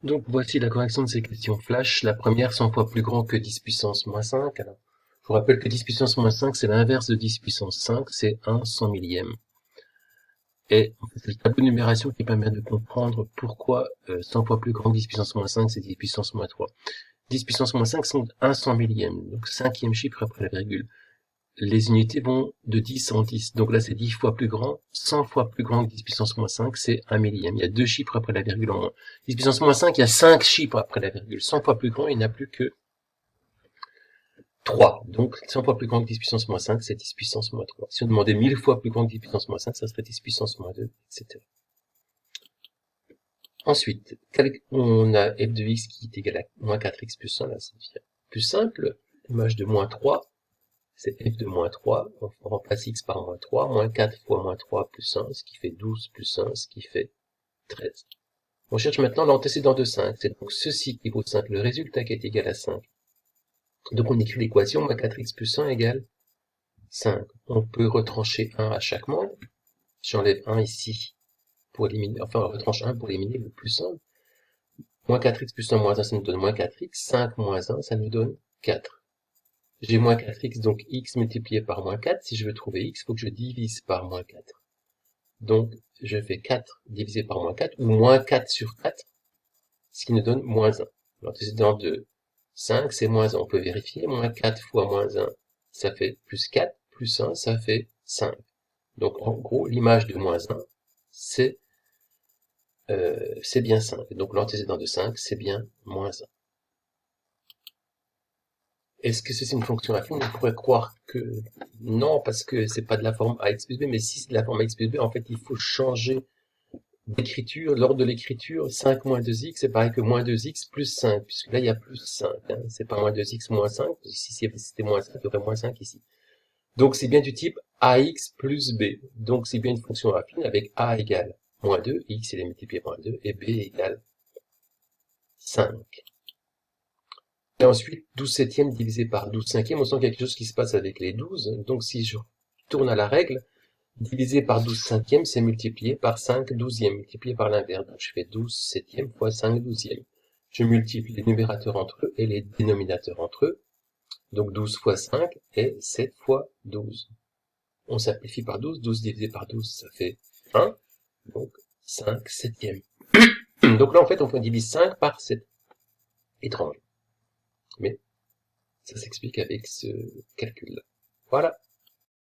Donc voici la correction de ces questions flash. La première, 100 fois plus grand que 10 puissance moins 5. Alors, je vous rappelle que 10 puissance moins 5, c'est l'inverse de 10 puissance 5, c'est 1 100 millième. Et en fait, c'est le tableau de numération qui permet de comprendre pourquoi 100 fois plus grand que 10 puissance moins 5, c'est 10 puissance moins 3. 10 puissance moins 5 sont 1 100 millième, donc cinquième chiffre après la virgule. Les unités vont de 10 en 10, donc là c'est 10 fois plus grand, 100 fois plus grand que 10 puissance moins 5, c'est 1 millième. Il y a deux chiffres après la virgule en moins. 10 puissance moins 5, il y a 5 chiffres après la virgule. 100 fois plus grand, il n'y en a plus que 3. Donc 100 fois plus grand que 10 puissance moins 5, c'est 10 puissance moins 3. Si on demandait 1000 fois plus grand que 10 puissance moins 5, ça serait 10 puissance moins 2, etc. Ensuite, on a f de x qui est égal à moins 4x plus 1, là c'est plus simple. L'image de moins 3, c'est f de moins 3, on remplace x par moins 3, moins 4 fois moins 3 plus 1, ce qui fait 12 plus 1, ce qui fait 13. On cherche maintenant l'antécédent de 5, c'est donc ceci qui vaut 5, le résultat qui est égal à 5. Donc on écrit l'équation, moins 4x plus 1 égale 5. On peut retrancher 1 à chaque membre. J'enlève 1 ici pour éliminer, enfin on retranche 1 pour éliminer le plus simple. Moins 4x plus 1 moins 1, ça nous donne moins 4x. 5 moins 1, ça nous donne 4. J'ai moins 4x, donc x multiplié par moins 4. Si je veux trouver x, il faut que je divise par moins 4. Donc, je fais 4 divisé par moins 4, ou moins 4 sur 4, ce qui nous donne moins 1. L'antécédent de 5, c'est moins 1. On peut vérifier. Moins 4 fois moins 1, ça fait plus 4, plus 1, ça fait 5. Donc, en gros, l'image de moins 1, c'est bien 5. Donc, l'antécédent de 5, c'est bien moins 1. Est-ce que c'est une fonction affine? On pourrait croire que non, parce que c'est pas de la forme ax plus b, mais si c'est de la forme ax plus b, en fait, il faut changer d'écriture. L'ordre de l'écriture, 5 moins 2x, c'est pareil que moins 2x plus 5, puisque là, il y a plus 5. Hein. C'est pas moins 2x moins 5, si c'était moins 5, il y aurait moins 5 ici. Donc, c'est bien du type ax plus b. Donc, c'est bien une fonction affine avec a égale moins 2, x il est multiplié par 2, et b égale 5. Et ensuite, 12 septièmes divisé par 12 cinquièmes, on sent quelque chose qui se passe avec les 12. Donc, si je tourne à la règle, divisé par 12 cinquièmes, c'est multiplié par 5 douzièmes, multiplié par l'inverse. Donc, je fais 12 septièmes fois 5 douzièmes. Je multiplie les numérateurs entre eux et les dénominateurs entre eux. Donc, 12 fois 5 est 7 fois 12. On simplifie par 12. 12 divisé par 12, ça fait 1. Donc, 5 septièmes. Donc là, en fait, on divise 5 par 7. Étrange. Mais ça s'explique avec ce calcul-là. Voilà.